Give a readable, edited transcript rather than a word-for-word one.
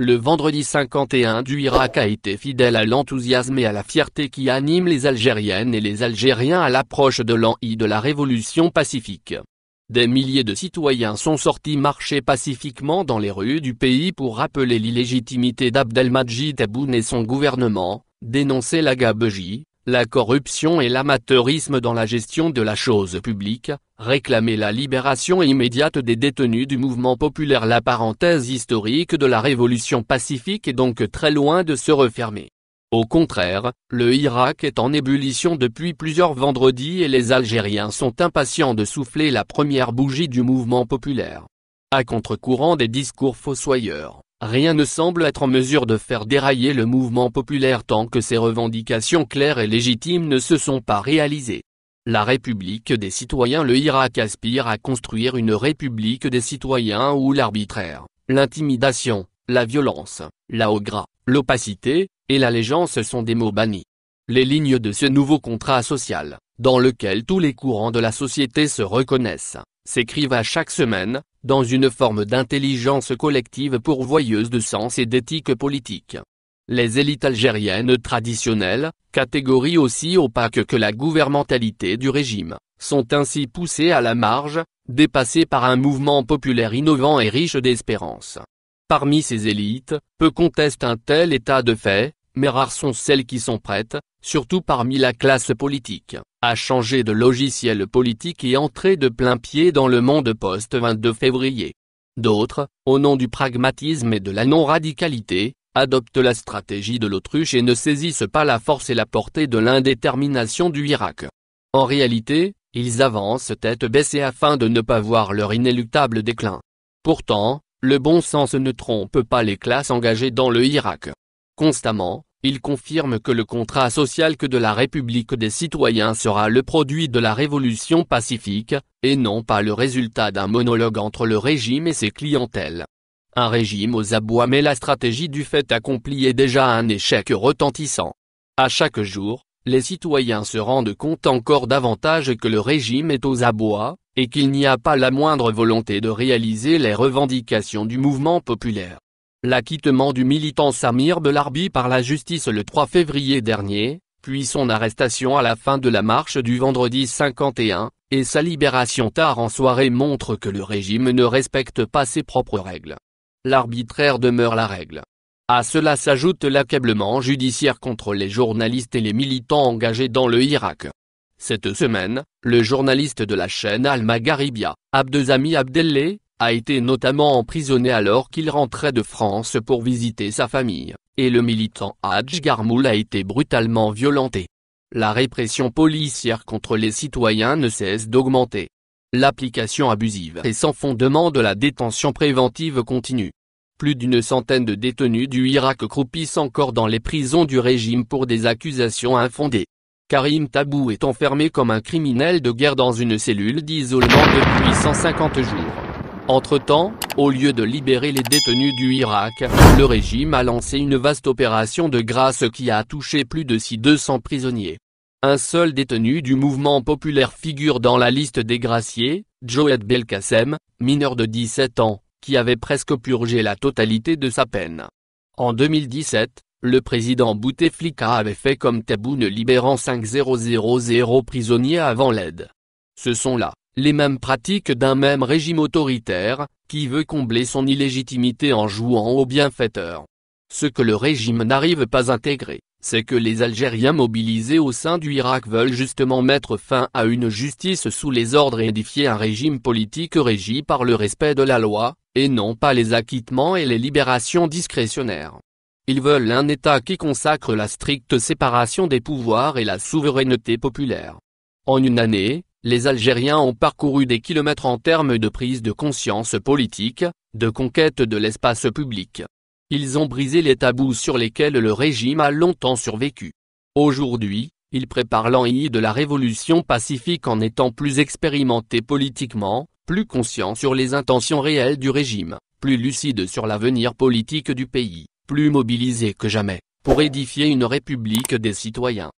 le vendredi 51 du Irak a été fidèle à l'enthousiasme et à la fierté qui animent les Algériennes et les Algériens à l'approche de l'an I de la révolution pacifique. Des milliers de citoyens sont sortis marcher pacifiquement dans les rues du pays pour rappeler l'illégitimité d'Abdelmadjid Tebboune et son gouvernement, dénoncer la gabegie, la corruption et l'amateurisme dans la gestion de la chose publique, réclamer la libération immédiate des détenus du mouvement populaire. La parenthèse historique de la révolution pacifique est donc très loin de se refermer. Au contraire, le Irak est en ébullition depuis plusieurs vendredis et les Algériens sont impatients de souffler la première bougie du mouvement populaire. À contre-courant des discours fossoyeurs, rien ne semble être en mesure de faire dérailler le mouvement populaire tant que ses revendications claires et légitimes ne se sont pas réalisées. La République des citoyens. Le Irak aspire à construire une République des citoyens où l'arbitraire, l'intimidation, la violence, la haut gras, l'opacité, et l'allégeance sont des mots bannis. Les lignes de ce nouveau contrat social, dans lequel tous les courants de la société se reconnaissent, s'écrivent à chaque semaine, dans une forme d'intelligence collective pourvoyeuse de sens et d'éthique politique. Les élites algériennes traditionnelles, catégorie aussi opaque que la gouvernementalité du régime, sont ainsi poussées à la marge, dépassées par un mouvement populaire innovant et riche d'espérance. Parmi ces élites, peu contestent un tel état de fait, mais rares sont celles qui sont prêtes, surtout parmi la classe politique, à changer de logiciel politique et entrer de plein pied dans le monde post-22 février. D'autres, au nom du pragmatisme et de la non-radicalité, adoptent la stratégie de l'autruche et ne saisissent pas la force et la portée de l'indétermination du Irak. En réalité, ils avancent tête baissée afin de ne pas voir leur inéluctable déclin. Pourtant, le bon sens ne trompe pas les classes engagées dans le Irak. Constamment, ils confirment que le contrat social que de la République des citoyens sera le produit de la révolution pacifique, et non pas le résultat d'un monologue entre le régime et ses clientèles. Un régime aux abois, mais la stratégie du fait accompli est déjà un échec retentissant. À chaque jour, les citoyens se rendent compte encore davantage que le régime est aux abois, et qu'il n'y a pas la moindre volonté de réaliser les revendications du mouvement populaire. L'acquittement du militant Samir Belarbi par la justice le 3 février dernier, puis son arrestation à la fin de la marche du vendredi 51, et sa libération tard en soirée montrent que le régime ne respecte pas ses propres règles. L'arbitraire demeure la règle. À cela s'ajoute l'accablement judiciaire contre les journalistes et les militants engagés dans le Irak. Cette semaine, le journaliste de la chaîne Al-Magharibia, Abdesami Abdelleh, a été notamment emprisonné alors qu'il rentrait de France pour visiter sa famille, et le militant Hadj Garmoul a été brutalement violenté. La répression policière contre les citoyens ne cesse d'augmenter. L'application abusive et sans fondement de la détention préventive continue. Plus d'une centaine de détenus du Irak croupissent encore dans les prisons du régime pour des accusations infondées. Karim Tabou est enfermé comme un criminel de guerre dans une cellule d'isolement depuis 150 jours. Entre-temps, au lieu de libérer les détenus du Irak, le régime a lancé une vaste opération de grâce qui a touché plus de 200 prisonniers. Un seul détenu du mouvement populaire figure dans la liste des graciés, Joed Belkacem, mineur de 17 ans, qui avait presque purgé la totalité de sa peine. En 2017, le président Bouteflika avait fait comme Tebboune libérant 5000 prisonniers avant l'aide. Ce sont là les mêmes pratiques d'un même régime autoritaire, qui veut combler son illégitimité en jouant au bienfaiteur. Ce que le régime n'arrive pas à intégrer, c'est que les Algériens mobilisés au sein du Irak veulent justement mettre fin à une justice sous les ordres et édifier un régime politique régi par le respect de la loi, et non pas les acquittements et les libérations discrétionnaires. Ils veulent un État qui consacre la stricte séparation des pouvoirs et la souveraineté populaire. En une année, les Algériens ont parcouru des kilomètres en termes de prise de conscience politique, de conquête de l'espace public. Ils ont brisé les tabous sur lesquels le régime a longtemps survécu. Aujourd'hui, ils préparent l'an I de la révolution pacifique en étant plus expérimentés politiquement, plus conscients sur les intentions réelles du régime, plus lucides sur l'avenir politique du pays, plus mobilisés que jamais, pour édifier une république des citoyens.